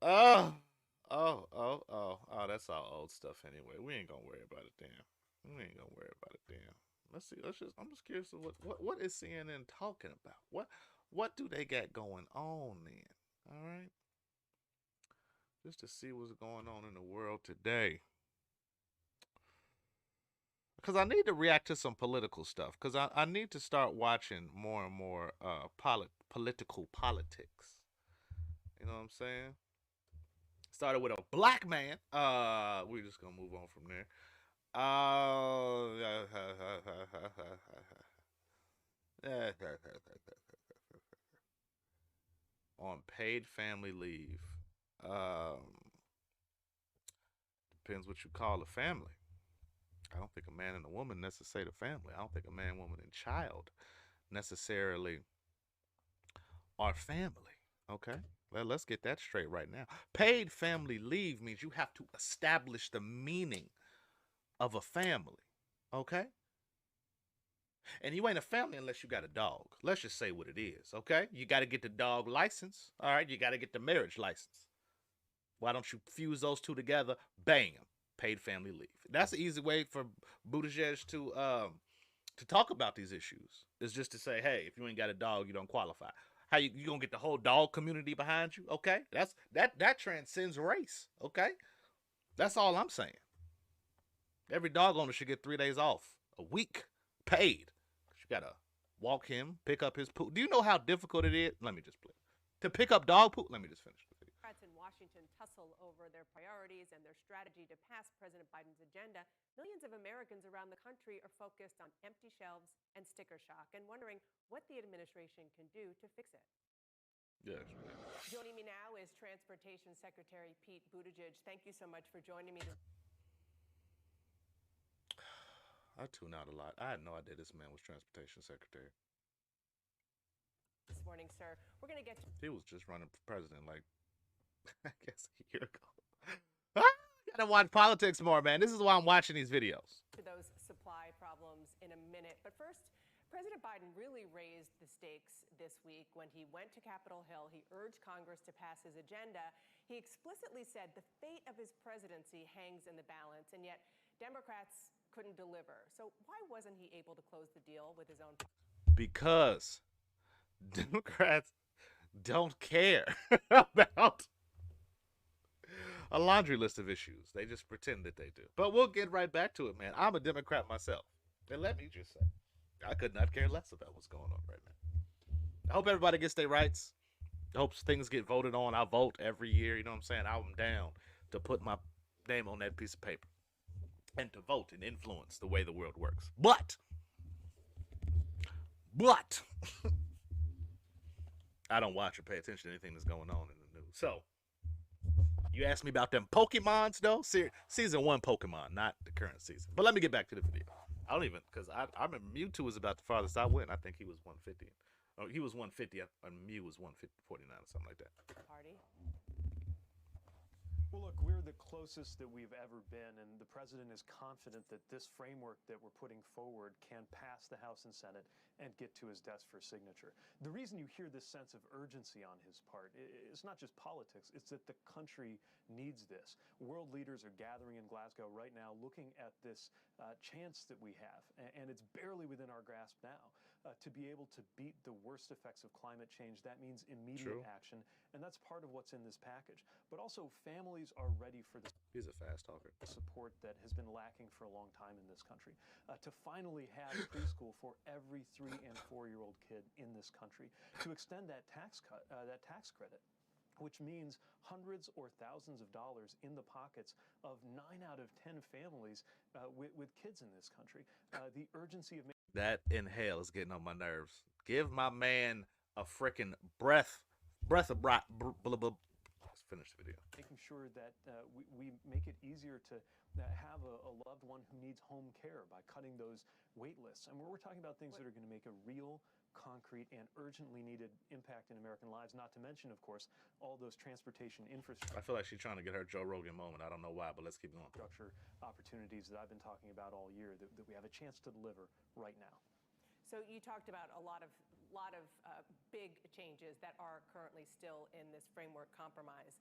Oh, oh, that's all old stuff anyway. We ain't gonna worry about it then. We ain't gonna worry about it then. Let's see. I'm just curious of what is CNN talking about? What do they got going on then? All right, just to see what's going on in the world today. Because I need to react to some political stuff. Because I need to start watching more and more political politics. You know what I'm saying? Started with a black man. We're just gonna move on from there. Uh, on paid family leave. Um, Depends what you call a family. I don't think a man and a woman necessarily a family. I don't think a man, woman, and child necessarily are family. Okay? Let's get that straight right now. Paid family leave means you have to establish the meaning of a family. Okay? And you ain't a family unless you got a dog. Let's just say what it is. Okay? You got to get the dog license. All right? You got to get the marriage license. Why don't you fuse those two together? Bam. Paid family leave. That's the easy way for Buttigieg to talk about these issues. Is just to say, hey, if you ain't got a dog, you don't qualify. How you gonna get the whole dog community behind you? Okay, that transcends race. Okay, that's all I'm saying. Every dog owner should get 3 days off a week, paid. You gotta walk him, pick up his poop. Do you know how difficult it is? Let me just play. To pick up dog poop. Let me just finish the video. Democrats in Washington tussle over their priorities and their strategy to pass President Biden's agenda, millions of Americans around the country are focused on empty shelves and sticker shock and wondering what the administration can do to fix it. Yes. Joining me now is Transportation Secretary Pete Buttigieg. Thank you so much for joining me. I tune out a lot. I had no idea this man was transportation secretary. This morning, sir, we're going to get to. He was just running for president like I guess a year ago. Gotta watch politics more, man. This is why I'm watching these videos. To those supply problems in a minute. But first, President Biden really raised the stakes this week when he went to Capitol Hill. He urged Congress to pass his agenda. He explicitly said the fate of his presidency hangs in the balance, and yet Democrats couldn't deliver. So why wasn't he able to close the deal with his own? Because Democrats don't care about a laundry list of issues. They just pretend that they do. But we'll get right back to it, man. I'm a Democrat myself. And let me just say, I could not care less about what's going on right now. I hope everybody gets their rights. I hope things get voted on. I vote every year. You know what I'm saying? I'm down to put my name on that piece of paper and to vote and influence the way the world works. But I don't watch or pay attention to anything that's going on in the news. So, you asked me about them Pokemons, though? Season 1 Pokemon, not the current season. But let me get back to the video. I don't even, because I remember Mewtwo was about the farthest I went. I think he was 150. Oh, he was 150, and Mew was 149 or something like that. Party. Well, look, we're the closest that we've ever been, and the president is confident that this framework that we're putting forward can pass the House and Senate and get to his desk for signature. The reason you hear this sense of urgency on his part is not just politics, it's that the country needs this. World leaders are gathering in Glasgow right now looking at this chance that we have, and it's barely within our grasp now. To be able to beat the worst effects of climate change, that means immediate action, and that's part of what's in this package. But also, families are ready for this. He's a fast talker. Support that has been lacking for a long time in this country. To finally have preschool for every 3- and 4-year-old kid in this country. To extend that tax credit, which means hundreds or thousands of dollars in the pockets of 9 out of 10 families with kids in this country. The urgency of that inhale is getting on my nerves. Give my man a freaking breath of blah, blah, blah, blah. Let's finish the video. Making sure that we make it easier to have a loved one who needs home care by cutting those wait lists. And we're talking about things that are going to make a real, concrete, and urgently needed impact in American lives, not to mention, of course, all those transportation infrastructure. I feel like she's trying to get her Joe Rogan moment. I don't know why, but let's keep going. Structure opportunities that I've been talking about all year that we have a chance to deliver right now. So you talked about a lot of lot of big changes that are currently still in this framework compromise.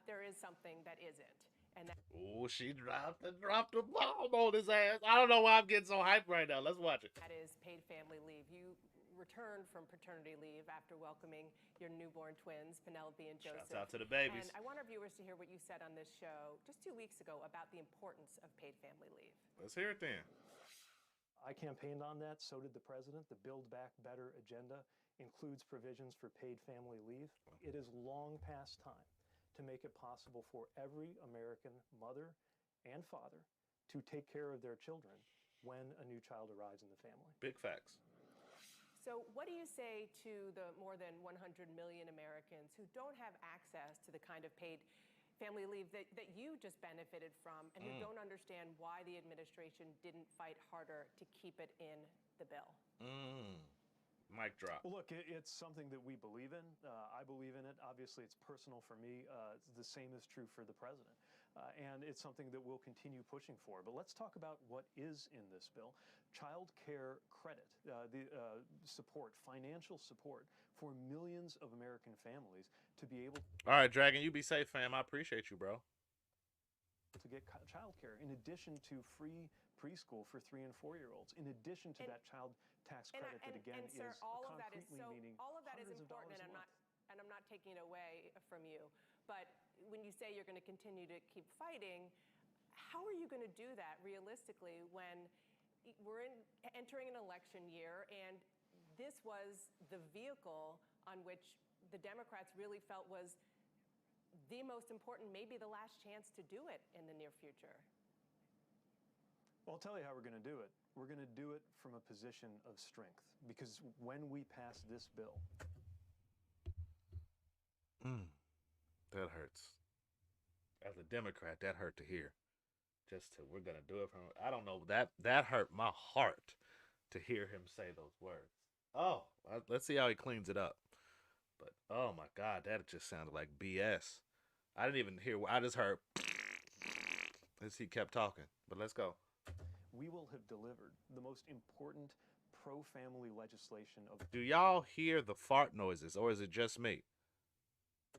There is something that isn't. And Oh, she dropped the bomb on his ass. I don't know why I'm getting so hyped right now. Let's watch it. that is paid family leave. You returned from paternity leave after welcoming your newborn twins, Penelope and Joseph. Shouts out to the babies. And I want our viewers to hear what you said on this show just 2 weeks ago about the importance of paid family leave. Let's hear it then. I campaigned on that, so did the president. The Build Back Better agenda includes provisions for paid family leave. It is long past time to make it possible for every American mother and father to take care of their children when a new child arrives in the family. Big facts. So what do you say to the more than 100 million Americans who don't have access to the kind of paid family leave that you just benefited from, and who don't understand why the administration didn't fight harder to keep it in the bill? Mic drop. Well, look, it's something that we believe in. I believe in it. Obviously, it's personal for me. The same is true for the president. And it's something that we'll continue pushing for. But let's talk about what is in this bill. Child care credit, the support, financial support for millions of American families to be able All right, Dragon, you be safe, fam. I appreciate you, bro. to get child care, in addition to free preschool for 3 and 4-year-olds, in addition to that child tax credit that, again, sir, is all of that is concretely meaning all of that is hundreds of important, dollars a and I'm month. not taking it away from you. But when you say you're going to continue to keep fighting, how are you going to do that realistically when we're entering an election year, and this was the vehicle on which the Democrats really felt was the most important, maybe the last chance to do it in the near future? Well, I'll tell you how we're going to do it. We're going to do it from a position of strength, because when we pass this bill, that hurts. As a Democrat, that hurt to hear. We're gonna do it from. I don't know, that hurt my heart to hear him say those words. Oh, let's see how he cleans it up. But oh my God, that just sounded like BS. I didn't even hear. I just heard as he kept talking. But let's go. we will have delivered the most important pro-family legislation of Do y'all hear the fart noises, or is it just me?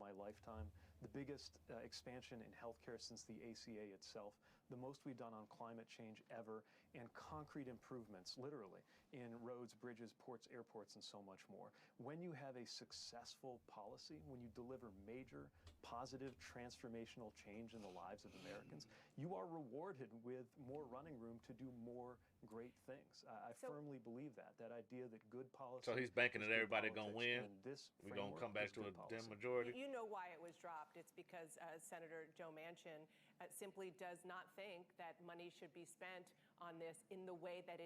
my lifetime, the biggest expansion in healthcare since the ACA itself, the most we've done on climate change ever, and concrete improvements, literally, in roads, bridges, ports, airports, and so much more. When you have a successful policy, when you deliver major, positive, transformational change in the lives of Americans, you are rewarded with more running room to do more great things. I firmly believe that idea that good policy. So he's banking is that good everybody gonna politics, win. and this We're gonna framework come back is to a good policy. Dem majority. You know why it was dropped. It's because Senator Joe Manchin simply does not think that money should be spent on this in the way that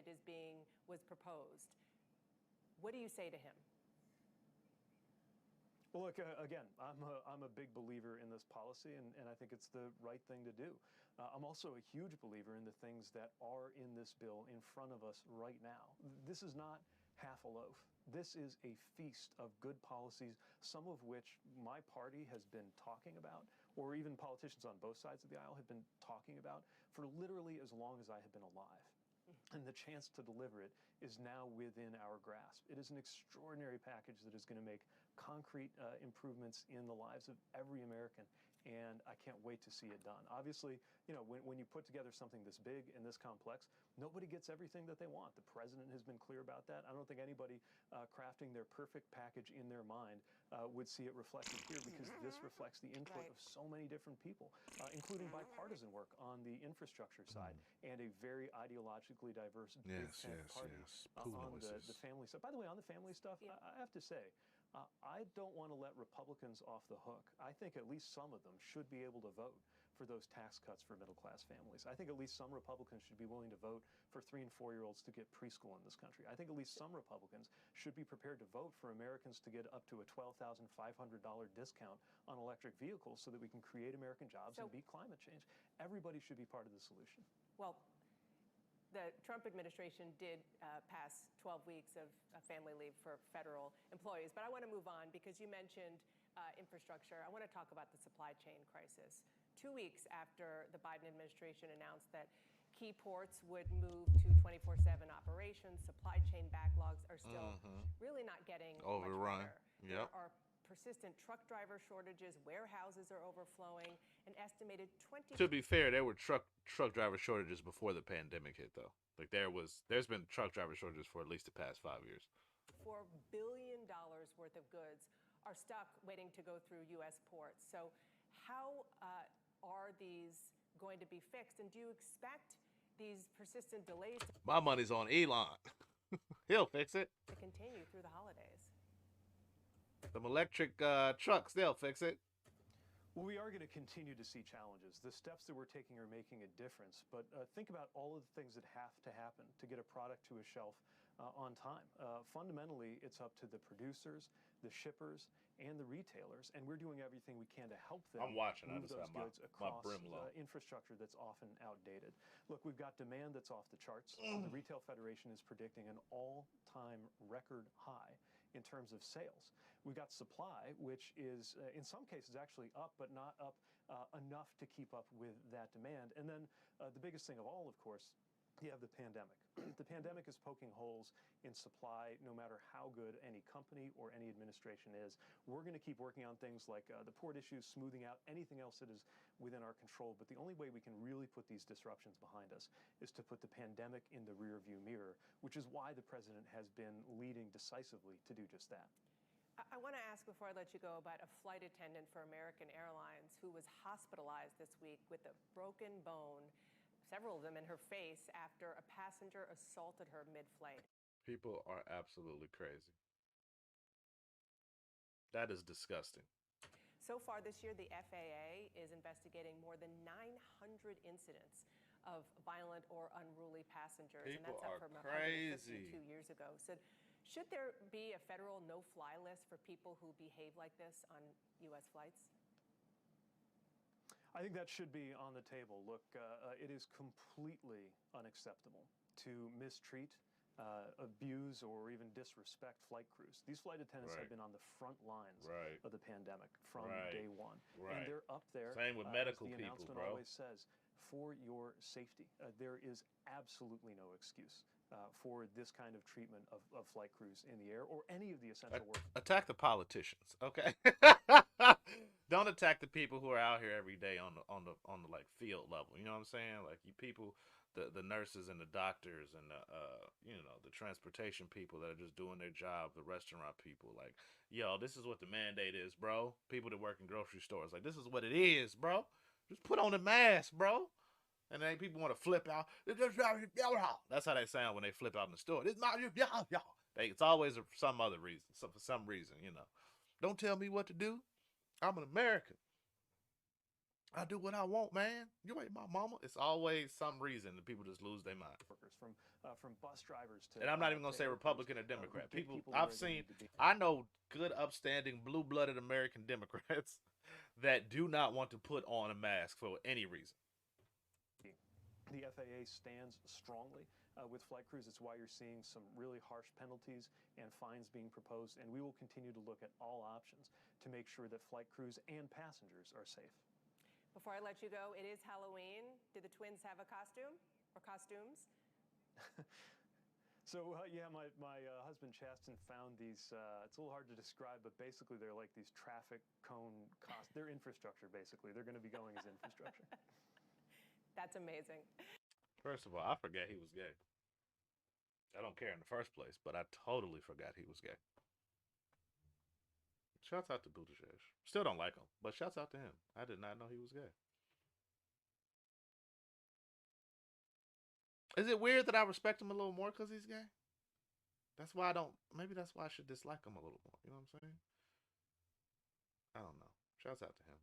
was proposed. What do you say to him? Well, look, again, I'm a big believer in this policy, and I think it's the right thing to do. I'm also a huge believer in the things that are in this bill in front of us right now. This is not half a loaf. This is a feast of good policies, some of which my party has been talking about, or even politicians on both sides of the aisle have been talking about for literally as long as I have been alive. And the chance to deliver it is now within our grasp. It is an extraordinary package that is going to make concrete improvements in the lives of every American, and I can't wait to see it done. Obviously, you know, when you put together something this big and this complex, nobody gets everything that they want. The president has been clear about that. I don't think anybody crafting their perfect package in their mind would see it reflected here, because this reflects the input of so many different people, including bipartisan work on the infrastructure side and a very ideologically diverse big tent party on the family side. By the way, on the family stuff, I have to say, I don't want to let Republicans off the hook. I think at least some of them should be able to vote for those tax cuts for middle-class families. I think at least some Republicans should be willing to vote for 3 and 4-year-olds to get preschool in this country. I think at least some Republicans should be prepared to vote for Americans to get up to a $12,500 discount on electric vehicles so that we can create American jobs and beat climate change. Everybody should be part of the solution. Well, the Trump administration did pass 12 weeks of family leave for federal employees. But I want to move on, because you mentioned infrastructure. I want to talk about the supply chain crisis. 2 weeks after the Biden administration announced that Key ports would move to 24/7 operations. Supply chain backlogs are still really not getting overrun. much better. Yep. There are persistent truck driver shortages. Warehouses are overflowing. An estimated 20. To be fair, there were truck driver shortages before the pandemic hit, though. Like there's been truck driver shortages for at least the past 5 years. $4 billion worth of goods are stuck waiting to go through U.S. ports. So how are these going to be fixed? And do you expect these persistent delays My money's on Elon. He'll fix it. to continue through the holidays? Them electric trucks, they'll fix it. Well, we are going to continue to see challenges. The steps that we're taking are making a difference. But think about all of the things that have to happen to get a product to a shelf on time. Fundamentally, it's up to the producers, the shippers, and the retailers, and we're doing everything we can to help them I'm watching. I move just those have goods my across brim low. infrastructure that's often outdated. Look, we've got demand that's off the charts. The Retail Federation is predicting an all-time record high in terms of sales. We've got supply, which is in some cases actually up, but not up enough to keep up with that demand. And then the biggest thing of all, of course, you have the pandemic. The pandemic is poking holes in supply no matter how good any company or any administration is. We're going to keep working on things like the port issues, smoothing out anything else that is within our control. But the only way we can really put these disruptions behind us is to put the pandemic in the rearview mirror, which is why the president has been leading decisively to do just that. I want to ask before I let you go about a flight attendant for American Airlines who was hospitalized this week with a broken bone, several of them in her face, after a passenger assaulted her mid-flight. People are absolutely crazy. That is disgusting. So far this year, the FAA is investigating more than 900 incidents of violent or unruly passengers. People and that's up are from crazy. 152 years ago. So should there be a federal no-fly list for people who behave like this on U.S. flights? I think that should be on the table. Look, it is completely unacceptable to mistreat, abuse, or even disrespect flight crews. These flight attendants have been on the front lines of the pandemic from day one. And they're up there. Same with medical as the people, announcement bro. always says, for your safety. There is absolutely no excuse for this kind of treatment of flight crews in the air or any of the essential work. Attack the politicians, okay? Don't attack the people who are out here every day on the like field level. You know what I'm saying? Like you people, the nurses and the doctors and the transportation people that are just doing their job, the restaurant people. Like, yo, this is what the mandate is, bro. People that work in grocery stores, like this is what it is, bro. Just put on the mask, bro. And then people want to flip out. That's how they sound when they flip out in the store. It's always for some other reason. So for some reason, Don't tell me what to do. I'm an American. I do what I want, man. You ain't my mama. It's always some reason that people just lose their mind. Workers from bus drivers to. And I'm not even gonna say Republican or Democrat. I know good, upstanding, blue-blooded American Democrats that do not want to put on a mask for any reason. The FAA stands strongly with flight crews. It's why you're seeing some really harsh penalties and fines being proposed. And we will continue to look at all options to make sure that flight crews and passengers are safe. Before I let you go, it is Halloween. Did the twins have a costume or costumes? So, my husband Chasten found these, it's a little hard to describe, but basically they're like these traffic cone they're infrastructure, basically. They're going to be going as infrastructure. That's amazing. First of all, I forgot he was gay. I don't care in the first place, but I totally forgot he was gay. Shouts out to Buttigieg. Still don't like him, but shouts out to him. I did not know he was gay. Is it weird that I respect him a little more because he's gay? Maybe that's why I should dislike him a little more. You know what I'm saying? I don't know. Shouts out to him.